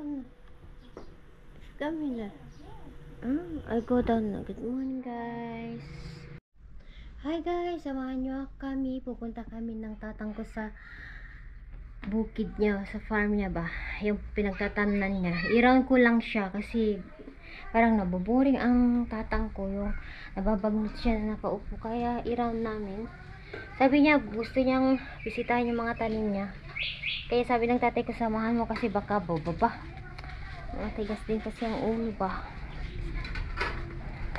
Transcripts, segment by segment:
Come na. Come na. I'll go down na. Good morning, guys. Hi, guys. Samahan nyo kami. Pupunta kami ng tatang ko sa bukid niya, sa farm niya ba. Yung pinagtatamnan niya. I-round ko lang siya kasi parang naboboring ang tatang ko. Yung nababagnot siya na nakaupo. Kaya i-round namin. Sabi niya, gusto niyang bisitahin yung mga tanim niya. Kaya sabi ng tatay ko, samahan mo kasi baka bababa. Matigas din kasi ang ulo ba.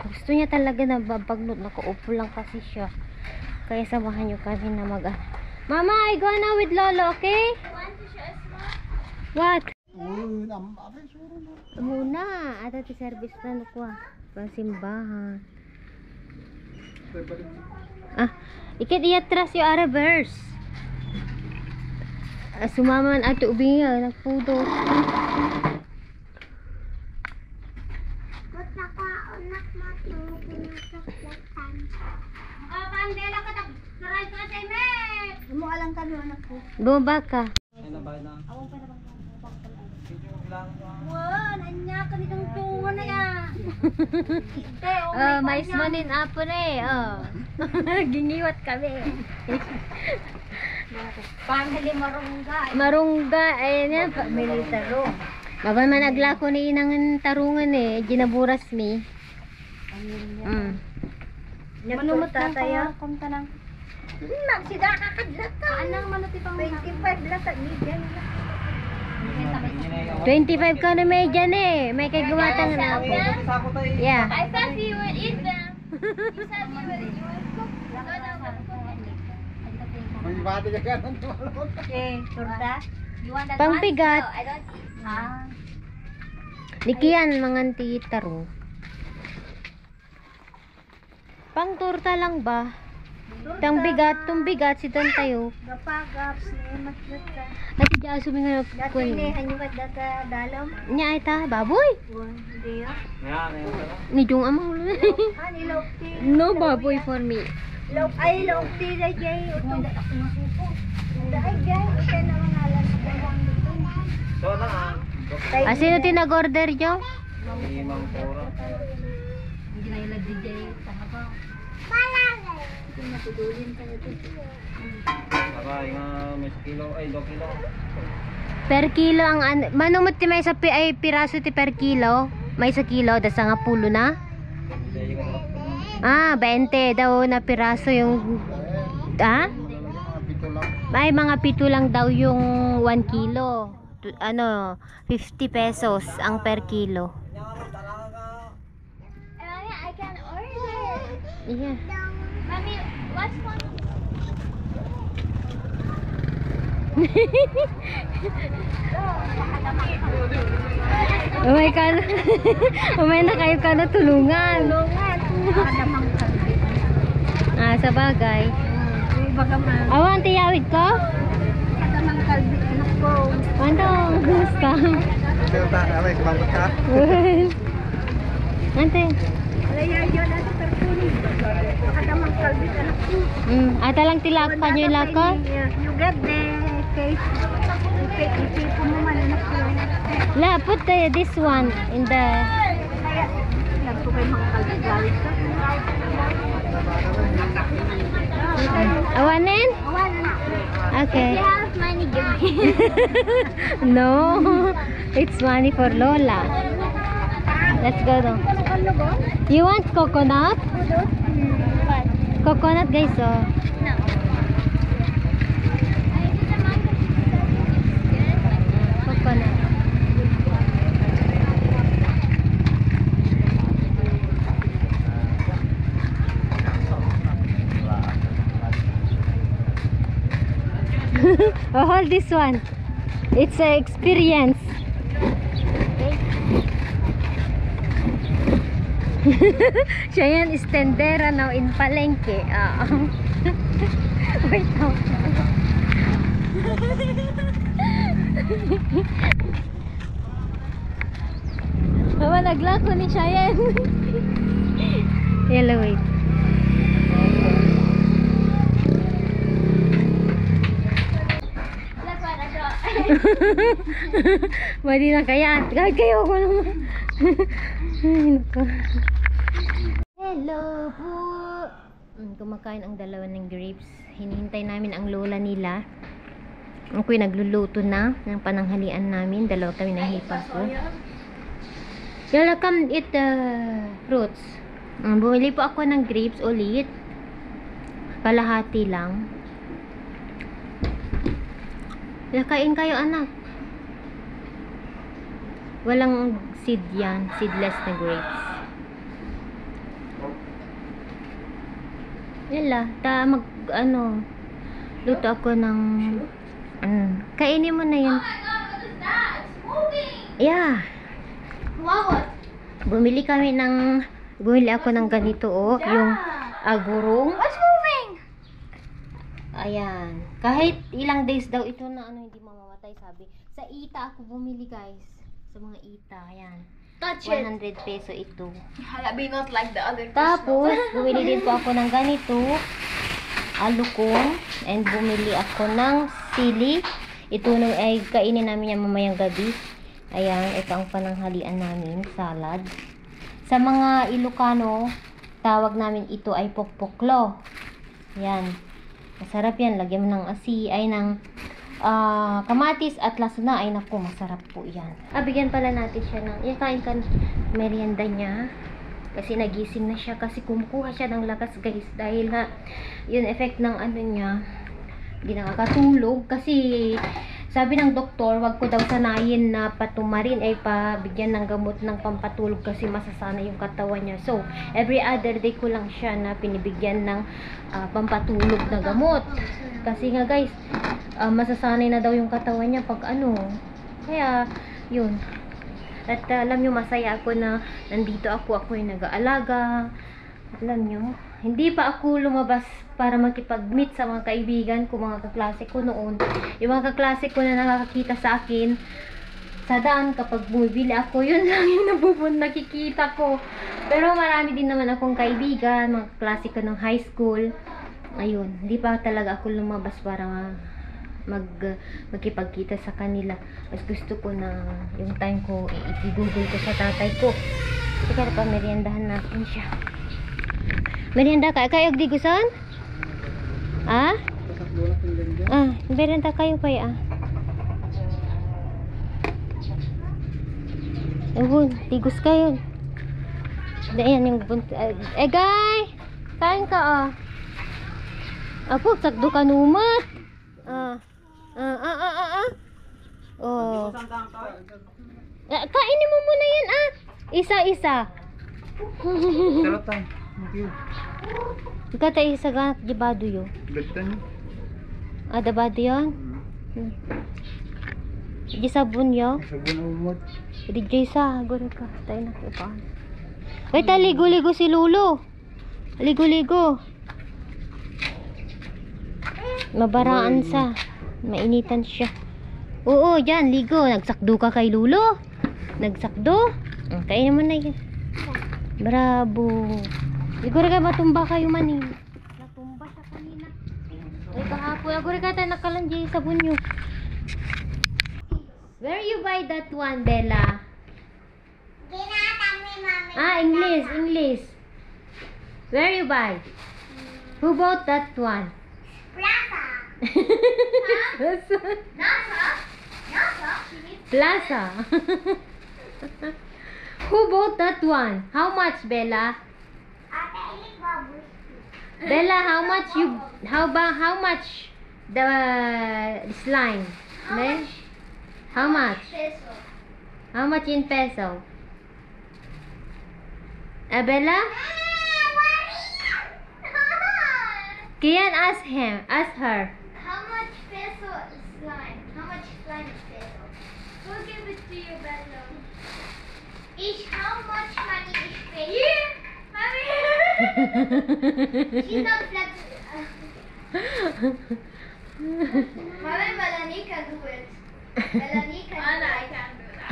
Gusto niya talaga na babagnot. Nakaupo lang kasi siya. Kaya samahan niyo kami na Mama, I go now with Lolo, okay? What? Muna. Ata ti service na ko. Pansimbahan. Ikit iatras yung Arabers. Sumaman ato ubinga. Nagpudo. Bumaba ka. Wow, nanya ka nitong tungo na yan. Mais manin apo na eh. Giniwat kami. Family marunggay. Marungga. Ayan yan. Family tarong. Baban man aglako ni inang tarungan eh. Ginaburas mi. Manumot na tayo. Kumta lang. Nagsida kakadlat ka. Anang manuti pang 25 lata. Median na. 25 ka na may dyan eh. May kagamatang na ako. Yeah. I thought you would eat them. You said you would cook. Okay, turda. You want that Pangpigat. one? No, I don't eat. Dikian mga titaro. Pang turta lang ba? Tang bigat si tayo. Gapagaps ni matlata. At diya suminga Dati kun. ni hanyukat data dalom. Nya ay ta baboy. Hindi ya. Ni jung amang. Ani lokti. No baboy for me. Lokti na jay. Utong dahil jay. Ika na mangalan sa bawang dito. Sino tinag-order jo? Hindi na ilag DJ. Tama ba? Hindi matutulin ka na dito. Per kilo ang manumot ti may sa ay piraso ti per kilo. May sa kilo dasa nga pulo na. 20 daw na piraso yung may mga pito lang daw yung 1 kilo. 50 pesos ang per kilo. I can order. Yeah. Mommy, what's one? Umay ka na. Umay na kayo ka na tulungan. Kadamang kalbi. Sa bagay. Bagaman. Awan tiyawid ko? Kadamang kalbi anak ko. Wantong gusto. Ante. Alaya yun natin terpunin. Kadamang kalbi anak ko. Ata lang tilak pa nyo lako? You get the case. Ipipo mo man anak ko. La, put this one in the... Kaya, nagpo kayo mga kalbi galit ka. Awanin? Awan. Okay. You have money, give me. No, it's money for Lola. Let's go though. You want coconut? What? Coconut guys, oh. No. Coconut. Hold this one. It's an experience. Siya yan, istendera now in palengke. Wait out. Mama, naglako ni siya yan. Yellow, wait. Look what I got. Mali na kaya. Kahit kayo ko naman. Ay, nako. Hello po. Kumakain ang dalawa ng grapes. Hinihintay namin ang lola nila. Ako'y nagluluto na ng pananghalian namin. Dalawa kami ng hipag ko. Lola, come eat the fruits. Bumili po ako ng grapes ulit. Kalahati lang. Kain kayo, anak. Walang seed yan. Seedless na grapes. Yala, luto ako ng kainin mo na yun. Yeah. Bumili ako ng ganito, oh, yung agurong. What's moving? Ayan. Kahit ilang days daw ito na hindi mamamatay, sabi. Sa ita ako bumili, guys. Sa mga ita, ayan. Touch it. 100 peso ito. Be not like the other Tapos, bumili din po ako ng ganito, alukong, and bumili ako ng sili. Ito ay kainin namin yan mamayang gabi. Ayan, ito ang pananghalian namin, salad. Sa mga Ilocano, tawag namin ito ay pokpoklo. Yan. Masarap yan. Lagyan mo ng ng kamatis at lasuna. Ay naku, masarap po yan. Bigyan pala natin siya ng, kain ka merienda niya. Kasi nagising na siya. Kasi kumukuha siya ng lakas, guys. Dahil nga, yun effect ng niya. Hindi nakakatulog. Kasi sabi ng doktor, wag ko daw sanayin na patumarin ay pabigyan ng gamot ng pampatulog kasi masasana yung katawan niya. So, every other day ko lang siya na pinibigyan ng pampatulog na gamot. Kasi nga, guys, masasanay na daw yung katawan niya pag Kaya, yun. At alam nyo, masaya ako na nandito ako yung nag-aalaga. Alam nyo, hindi pa ako lumabas para makipag-meet sa mga kaibigan ko, mga kaklase ko noon. Yung mga kaklase ko na nakakakita sa akin sa daan kapag bumibili ako, yun lang yung nakikita ko. Pero marami din naman akong kaibigan, mga kaklase ko ng high school. Ayun, hindi pa talaga ako lumabas para magkipagkita sa kanila. Mas gusto ko na yung time ko i-google ko sa tatay ko. Teka pa, meriendahan natin siya. Merienda kayo di gusan? Merienda kayo kaya tigus kayo. Ayan yung guy! Kain ka Apo, sakdo ka numat. Kainin mo muna yan isa-isa. Kata isa ganap jabado yo. Dabado yan? Di sabon yo? Sabon umot. Di jaysa, guri ka. Tayo na kipan. Wait, ligo-ligo si Lulo. Ligo-ligo. Mabaraan sa. Mainitan siya. Oo, dyan, ligo. Nagsakdo ka kay Lulo. Nagsakdo. Kainin mo na yan. Bravo. Siguro ka matumba kayo man Natumba siya kanina. Ay kahapon. Siguro ka tayo nakalanjay sa bunyo. Where you buy that one, Bella? English. Where you buy? Who bought that one? Plaza. Who bought that one? How much, Bella? Bella, how much the slime? How much? How much in peso? Bella? Kian, ask her. How much peso is slime? How much slime is peso? We'll give it to you, Bella. How much money is peso? Yeah, mommy. She's not flexible. Mommy, Melanie can do it. Melanie can do it. I can't do that.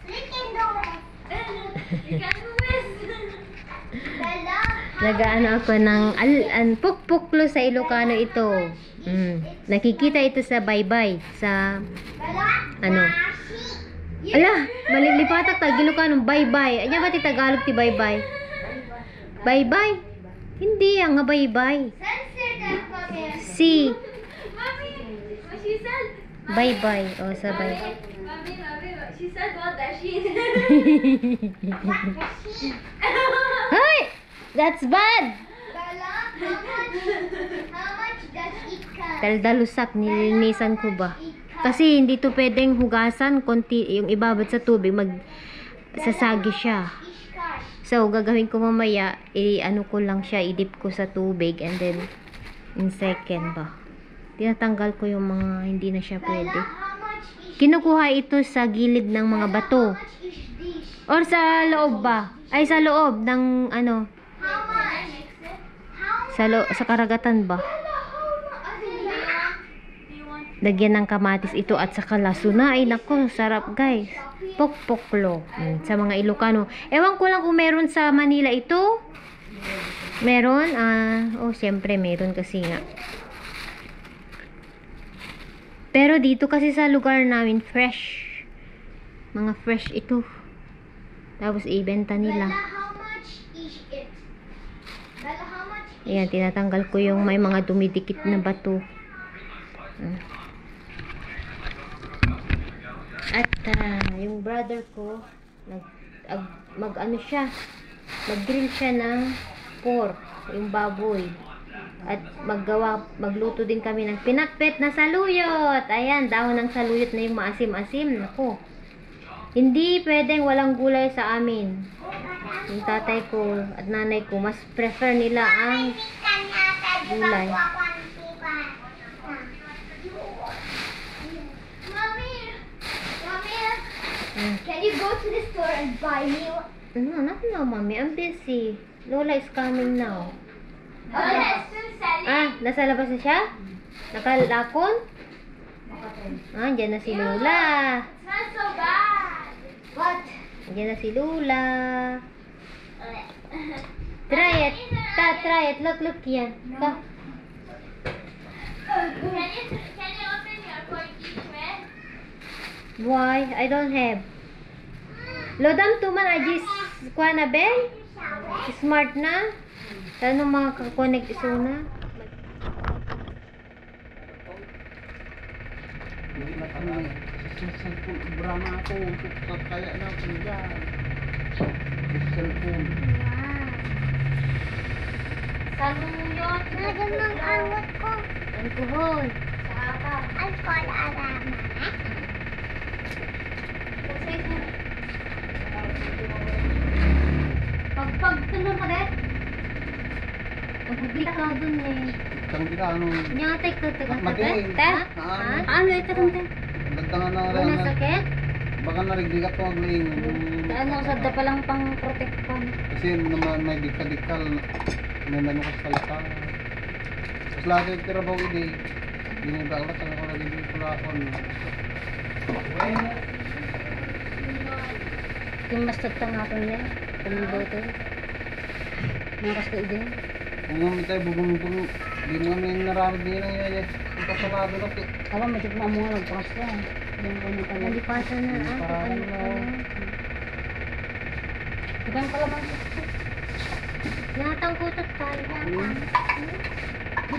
You can do it. Bella, Nagaano ako ng pukpuklo sa Ilocano ito. Nakikita ito sa baybay. Sa, ano. Ala, malilipatak tag Ilocano, baybay. Anya ba ti Tagalog ti baybay? Baybay? Hindi, ang nga baybay. Censor that, Mommy. Si, Mommy, what she said? baybay. O, sa baybay. Mommy, she said what that she Hoy! That's bad! Bella, how much does it cost? Daldalusak, nilinisan ko ba? Kasi hindi to pwedeng hugasan, konti, yung ibabad sa tubig, sasagi siya. So, gagawin ko mamaya, ano ko lang siya, idip ko sa tubig, and then, in second ba? Tinatanggal ko yung mga hindi na siya pwede. Kinukuha ito sa gilid ng mga bato. Or sa loob ba? Ay, sa loob ng, ano, sa karagatan ba? Lagyan ng kamatis ito at saka lasuna. Ay, naku, sarap guys. Pokpoklo. Sa mga Ilocano. Ewan ko lang kung meron sa Manila ito. Meron? Siyempre meron kasi nga. Pero dito kasi sa lugar namin, fresh. Mga fresh ito. Tapos ibenta nila. Ayan, tinatanggal ko yung may mga dumidikit na bato. At yung brother ko mag-ano siya, mag-grill siya ng pork, yung baboy. At magluto din kami ng pinakpet na saluyot. Ayan, dahon ng saluyot na yung maasim-asim. Naku, hindi pwedeng walang gulay sa amin. Yung tatay ko at nanay ko, mas prefer nila ang gulay. Can you go to the store and buy me one? No, not now, mommy. I'm busy. Lola is coming now. Lola is still selling. Nasa labas na siya? Nakalakon? Diyan na si Lola. It's not so bad. What? Diyan na si Lola. Try it. Try it. Look yan. Can you open your porky friend? Why? I don't have. Lodam tuman ajis kuha na ben? Smart na? Saan mga kakonect isuna? Hindi na kami. Cellphone, brama ako. Kaya na ako dyan. Cellphone. Saluyot. Lagyan ng awat ko. Alcohol. Alcohol arama. Pagtuloy ka rin? Nagpublik ka dun eh. Kang kita, ano? Nyatay ka Madiin. taga-taga. Ano ito tante? Ganda nga na Una sakit? Baka narigdigat ko agling. Ano sadda pa lang pang protect pa. Kasi naman may dikal-dikal. May nano ka sa lata. Tapos lahat yung tirabaw hindi. Hindi ba ako talaga ko nagiging kulakon. Yung basta tangaton niya. Pumubo ito. Nakas ko ide. Kung namin tayo bubong-bubong, di namin naramid din ang yaya. Ang kasalado na ito. Alam mo, tignan mo nga nagpas na. Yung ano ka lang. Nalipasan na Parang Ibang pala bang Ginatang kutot tayo.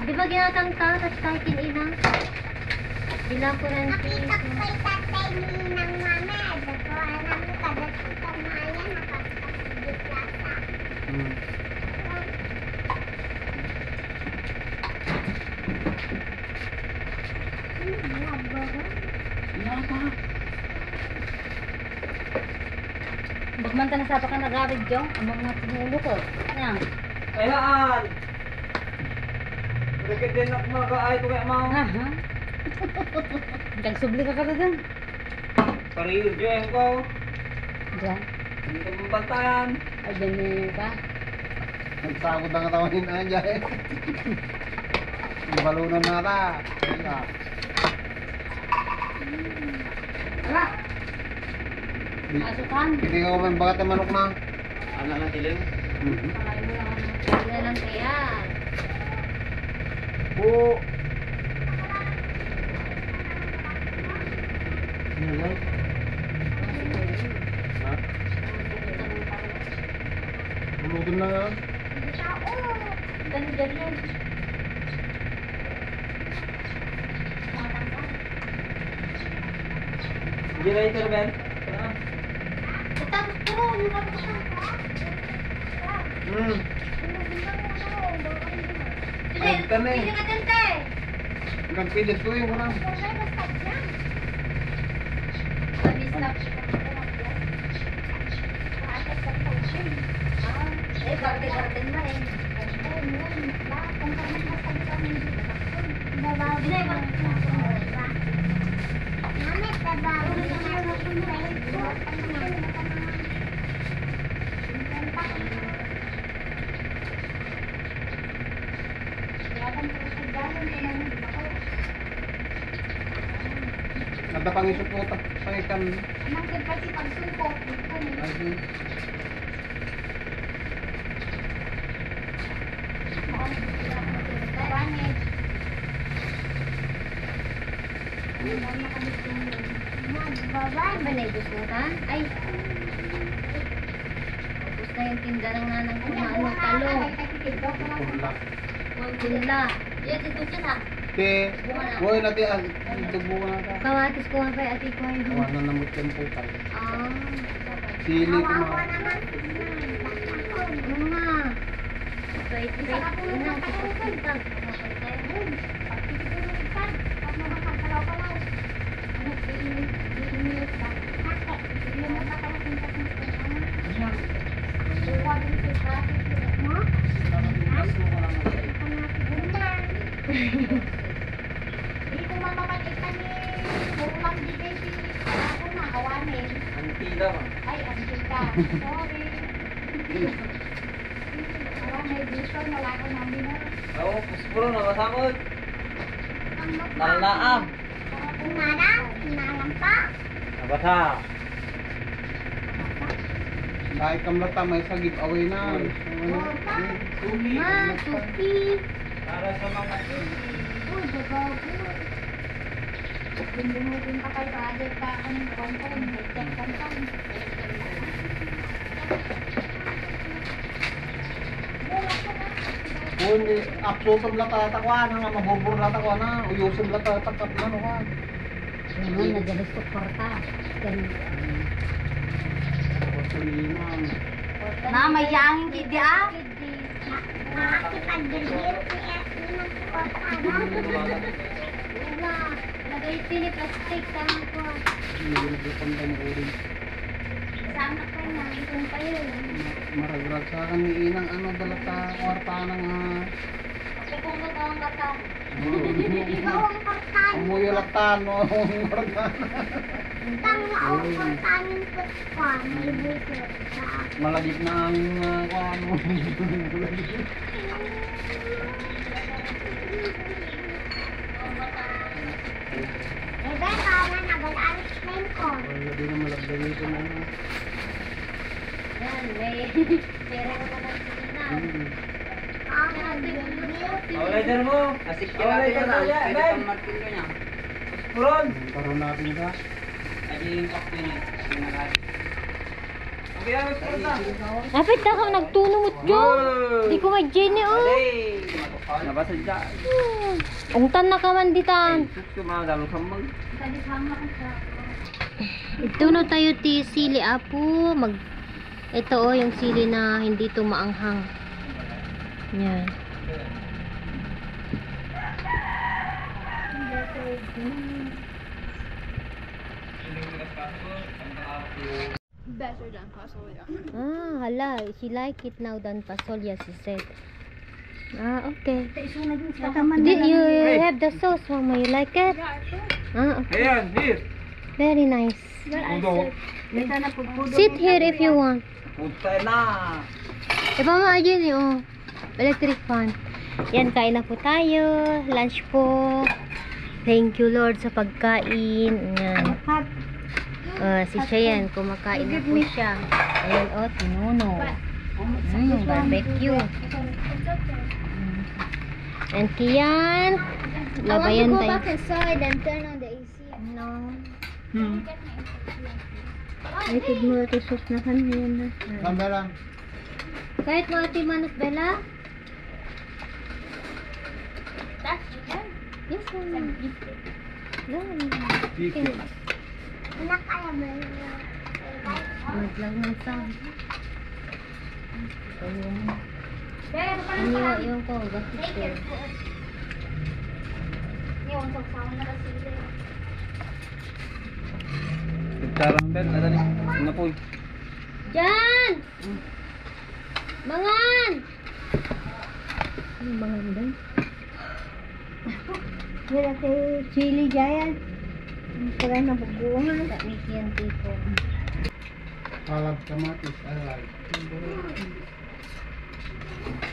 Di ba ginatang tayo tayo kinina? Bilang ko ng Nakita ko kay tatay ni Nang Mama. Dato, alam mo, kadat-kita na yan. Nakapagpagpagpag plasa. Bagmanta na sapa ka nag-arid dyan. Amang nga tinulo ko. Yan. Kailan? Bakit din ako mag-aay ko kaya mga Aha. Nagsubli ka ka na dyan. pariyo dyan ko. Dyan. Hindi ko mabantayan. Ay, ganyan ka. Nagsagod ang katawan ni Nanjay. Balunan na ta. Kaya. Ala. Masukan. Hindi ka ko may bagat na manok na. Anak na tiling. Malayo lang ang na lang kaya. Bu. Nilay. Ha? Ulutun na nga. Ganda yan. Generator, Ben. Tapos po, yung kapatid ko. Hmm. Hindi, Ay, tane. hindi ka tante. Nagpilis ko yung kurang. Eh, garden mo eh. Nadapang isot ko pangikan. Lagi. Ano ba na ibusutan? Ay! Tapos na yung tinda ng nanang kumaano talong. Kulak. Gula. Yan, ito siya na. Te. Buhay na te. Tugbo na ka. Kawatis ko nga kay ate ko ay. Awan na namot yung putang. Ah. Sili ko mga. Ano nga? Straight. Inang kapag Antida, man. Ay, ang kita. Sorry. May gusto, wala ko namin na. Oo, puspuro na masakot. Nalnaam. Nabasa. Dahil kamlata may sa giveaway na. Suki. Ma, suki. Para sa mga Uy, babaw. Bindumutin pa kayo, adik pa ang konton. Check konton. Kung absolutong lata takwa na nga mabubur na takwa na. Uyusin lata takap na no ka. Hindi na dyan gusto kwarta. Pasulinan. Na, may yangin kidi ah. Wala. Lagay sini plastic tama ko. Hindi naglupan tayo ng uri. Sama ka na. Kung pa yun. Maragrag sa akin ni Inang ano dalata kwarta ng Ako kung ang kata. Ikaw ang kortanin. amuyo latan no. Kwarta. Tanga ang kortanin ko pa. May buso. Malagip na ang ano. Eh, Ben, para nag-alis na yun ko. Wala din na malagdag ito na ano. Yan, may pera ko naman sila na. All-rider mo. Asik ka lang yan. Pwede pang martilyo niya. Puspuron. Karoon natin ka. Aji yung kakto niya. Okay, puspuron na. Kapit na ka nagtunumot dyan. Di ko ma-Jenny oh. Ade. Nabasa dyan. Ungtan na ka man ditan. Sukso mga galong sambag. Ito na tayo ti sili apo. Ito oh yung sili na hindi to maanghang. Yan. Better than pasoya. Ah, hala. She like it now than pasolia, she said. Ah, okay. Did you have the sauce, Mama? You like it? Ah, okay. Ayan, here. Very nice. Udo. Sit here if you want. Punta na. Mama, Jenny, oh. Electric fan. Yan, kain na po tayo. Lunch po. Thank you, Lord, sa pagkain. Yan. Si Cheyenne, kumakain na po siya. Ayun, oh, tinuno. Barbecue. And Kian, I want to labayan go tayo. back inside and turn on the AC. No. Hmm. Ay, mo ito sus na kanina na. Kamba lang. Kahit mo ati manok Bella? That's chicken. Yes, ma'am. No. Chicken. Anak, alam mo yun. Maglang ng sound. Ayun. Dad, Yung ko, bakit take your foot. Yung sagsama na kasi sila. Tarang bet, ada nih. Napoy. Jan! Mangan! Ano mangan doon? Wala kay chili giant. Para na bubuhan. Tak mikian tipo. Halab kamatis. Alay.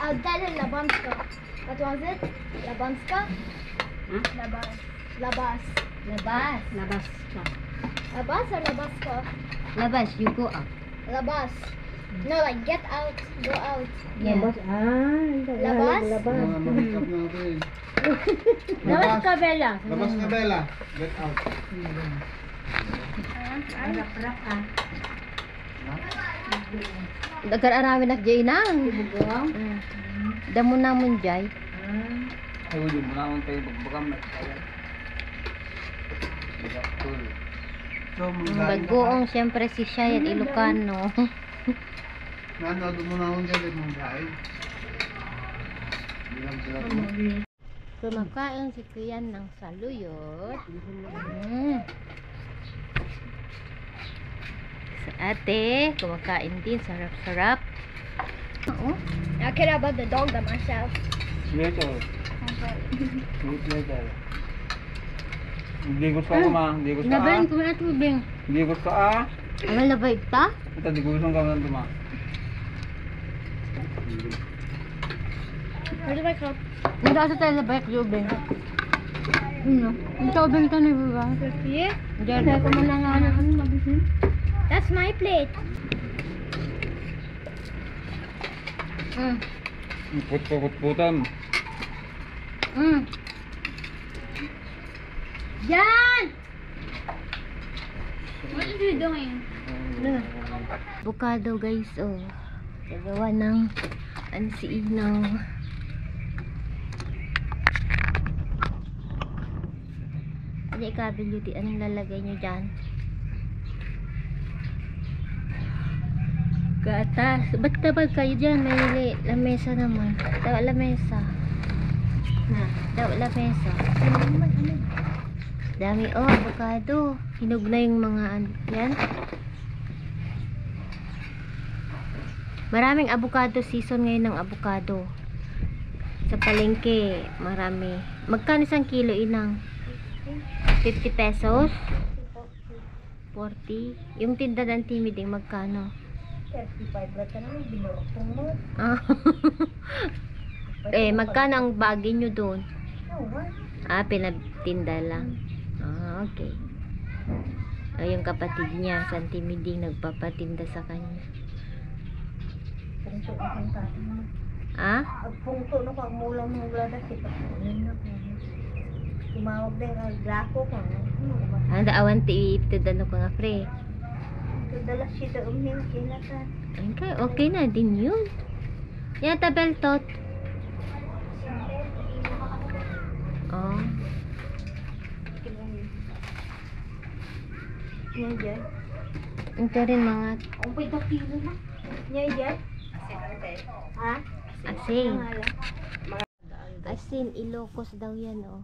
That is Labanska. What was it? Labanska? Hmm? Labas. Labas. Labas. Labas. Labas or Labaska? Labas, you go up. Labas. No, like get out, go out. Yeah. Labas? Mga mahikap natin. Labas ka, Bella. Labas na Bella. Get out. Rap-rap ah. Dagar aramin nak jay nang. Damo namon jay. Ay, wala mo na akong tayo bagbagam na. So, Bagoong siyempre si Shayat Ilocano. Nanood mo na akong dyan mong bahay. Bilang sila mo. Kumakain si Kian ng saluyot. Sa ate, kumakain din. Sarap-sarap. Oo. I care about the dog by myself. Later. Later. Hindi gusto ko ma, hindi gusto Inabayan ko na tubig. Hindi gusto ah. Ang labay ta? Ito, di gusto ka man tuma. Where's my cup? Hindi ako tayo labay ko tubig. Ano? Ang tubig ka na ba? Yeah. Diyan ko manangalan ano mabisin. That's my plate. Put-putam. Yan! What are you doing? Avocado guys, oh. Gagawa ng ansiinaw. Ano ikabilyo di? Anong lalagay nyo dyan? Gatas. Ba't tabag kayo dyan? May lamesa naman. Daw lamesa. Daw lamesa. Dami oh, avocado. Hinog na yung mga yan. Maraming avocado season ngayon ng avocado. Sa palengke, marami. Magkano isang kilo inang? 50 pesos? 40? Yung tinda ng timiding magkano? 35 lang ka naman, binurok mo. Ah. Magkano ang bagay nyo doon? Pinagtinda lang. Okay. Yung kapatid niya, San Timiding, nagpapatinda sa kanya. Pungto na kang kati mo. Pungto na kang mula mong lada kita. Tumawag din ang grako ka. Ang daawan ti itudano ko nga, pre. Dala siya uming kinata. Okay na din yun. Yata beltot. Oh. Yan dyan. Ito rin mga Ang pwede kilo na. Yan dyan. Ha? asin. Asin, Ilocos daw yan, oh.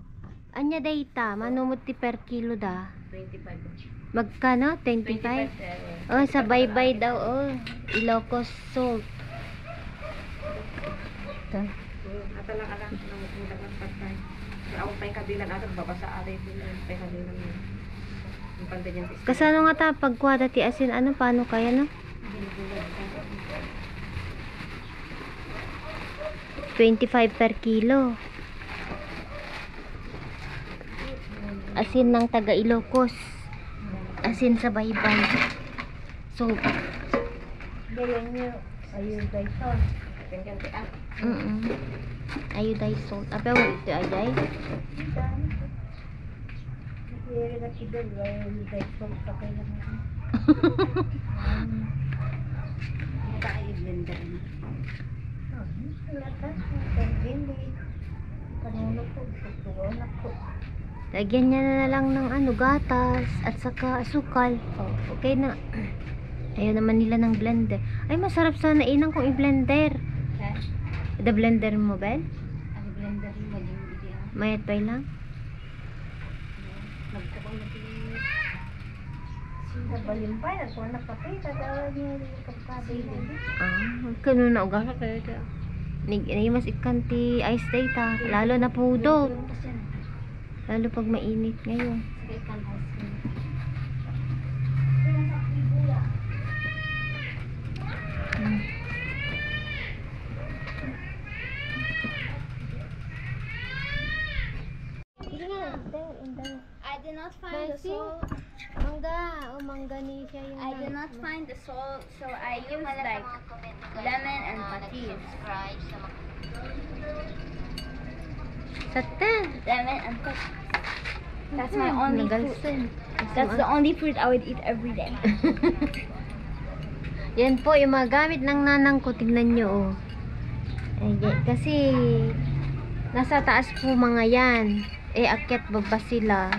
Anya data, manumot ti per kilo da. 25. Magkano? 25? Oh, sa baybay daw, oh. Ilocos salt. Ito. Ata lang alam ng mudag ng patay. Ako pa'y kabilan ato babasa aray din pa'y kabilan mo. Yung pantay niyan. Kasano nga ta pagkuha ti asin, ano, paano kaya, no? 25 per kilo. Asin ng taga Ilocos. Asin sa baybay. So, Galing nyo. Ayun guys. mm Iodized salt. Apa mo ito, Ajay? Lagyan niya na lang ng ano, gatas at saka asukal. Oh, okay na. Ayaw naman nila ng blender. Ay, masarap sana inang kung i-blender. The blender mo, Bel? Ang blender yung maging video. Mayat pa lang? Nagkabang na balimpay, nagkuha na kape, tatawag niya yung kapkabe na. Kano na uga kaya. Ni mas ikanti ice data, lalo na pudo. Lalo pag mainit ngayon. I did not find the salt. Mangga, mangga ni siya yung I did not find the salt, so I used like lemon and patis. Satan. Lemon and patis. That's my only fruit. Nagalsan. That's the only fruit I would eat every day. Yan po yung mga gamit ng nanang ko. Tingnan nyo, oh. Ayan, kasi nasa taas po mga yan. Akyat baba sila.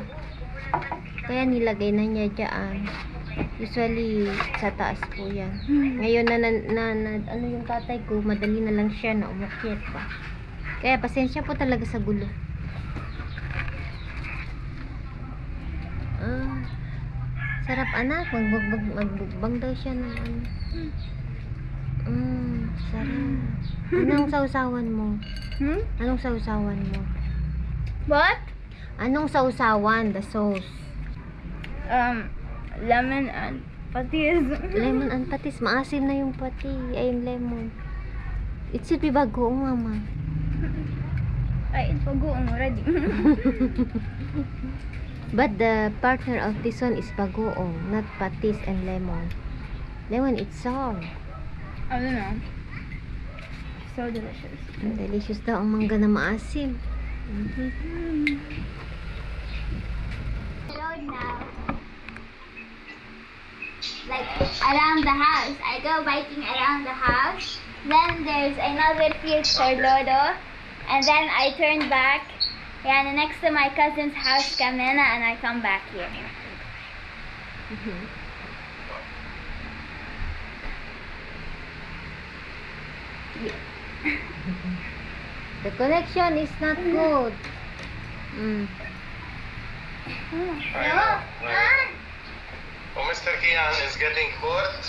Kaya nilagay na niya dyan. Usually, sa taas po yan. Ngayon ano yung tatay ko, madali na lang siya na umakyat pa. Kaya pasensya po talaga sa gulo. Sarap anak, magbugbang daw siya ng ano. Sarap. Anong sausawan mo? Anong sausawan mo? What? Anong sausawan? The sauce. Lemon and patis. Lemon and patis. Maasim na yung pati. Ay, yung lemon. It should be bagoong, mama. Ay, it's bagoong already. But the partner of this one is bagoong, not patis and lemon. Lemon, it's sour. I don't know. So delicious. Delicious daw ang mangga na maasim. Road now. Like around the house. I go biking around the house. Then there's another field for Dodo. And then I turn back. Yeah, and next to my cousin's house, Camena, and I come back here. The connection is not good. Oh, Mr. Kian is getting bored.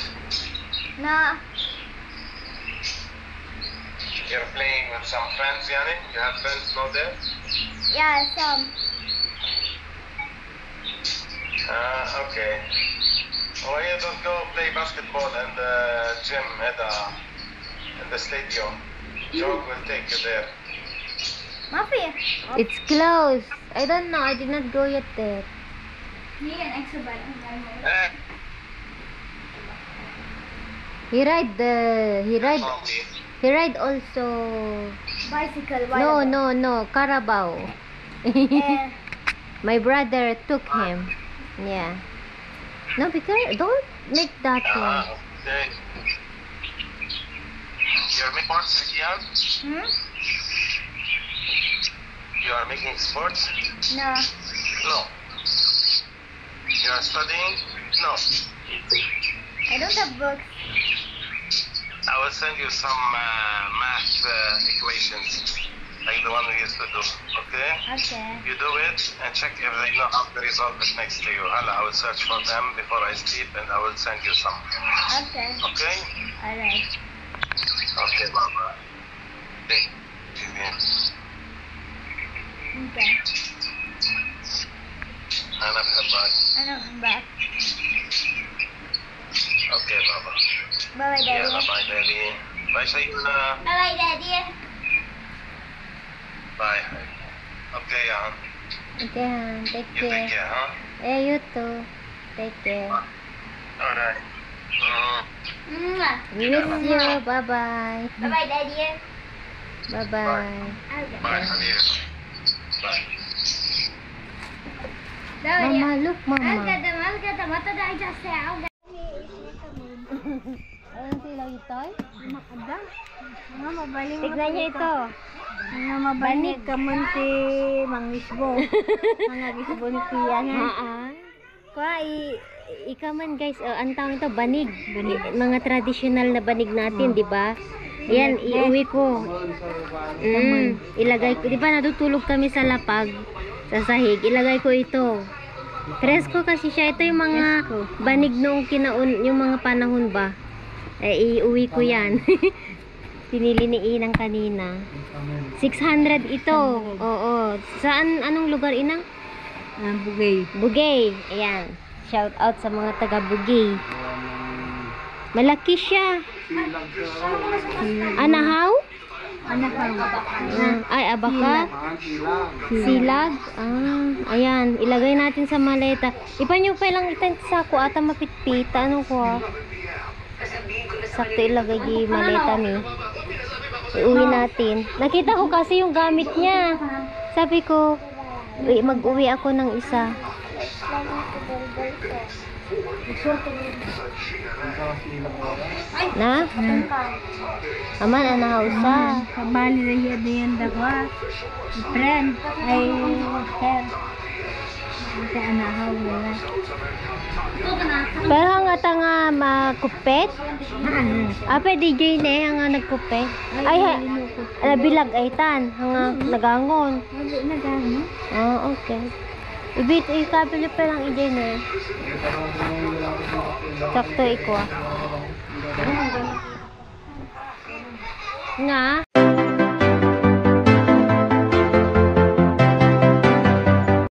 No. You're playing with some friends, Yani? You have friends now there? Yeah, some. Okay. Why you don't go play basketball in the gym in the stadium? George will take you there. Mafia. It's closed. I don't know. I did not go yet there. Need an extra button. He ride also. Bicycle. No. Carabao. Eh, My brother took him. Yeah. No, because don't make that one. Okay. You're making sports, Kian? You are making sports? no. No. You are studying? No. I don't have books. I will send you some math equations, like the one we used to do. Okay? Okay. You do it and check if they know how to resolve it next to you. I will search for them before I sleep and I will send you some. Okay. Okay? Alright. Okay, Mama. Thank you. Okay. Hanap ka ba? I'm back. Okay, Baba. Bye-bye, Daddy. Yeah, bye, Daddy. Bye sa'yo na. Bye-bye, Daddy. Bye. Okay, Okay, Han. Take you take care. care, huh? You too. Take care. Alright. Mwah. Miss you. Bye-bye. Bye-bye, Daddy. Bye-bye. Bye, honey. Bye. Mama, look, Mama. Look at them. What did I just say? Ayan sila ito. Mga mabaling Tignan niyo ito. Mga mabaling kamunti mangisbo. Mga gisbon yan. Kuha, ikaman guys, ang tawag ito, banig. Mga traditional na banig natin, di ba? Ayan, iuwi ko. Ilagay ko, di ba natutulog kami sa lapag, sa sahig, ilagay ko ito. Presko kasi siya, ito yung mga banig noong yung mga panahon ba. Iuwi ko yan. Pinili ni Inang kanina. 600 ito. Oo. Saan, anong lugar, Inang? Bugay. Bugay. Ayan. Shout out sa mga taga Bugay. Malaki siya. Anahaw? Ay, abaka? Silag? Ayan. Ilagay natin sa maleta. Ipanyo pa lang itan sa ko ata mapitpita. Ano ko? Sakto ilagay di maleta mi. Iuwi natin. Nakita ko kasi yung gamit niya. Sabi ko, mag-uwi ako ng isa. Na? Aman, anahausa. Kabali na yan dawa. Friend. Ay, sir. Ito anahaw nila. Pero nga nga makupet. Apa DJ ne nga nagkupet. Ay, bilag ay tan. Nga nagangon. Nagano? Okay. Ibit, ikabili pa lang ije ne. Sakto iko. Nga.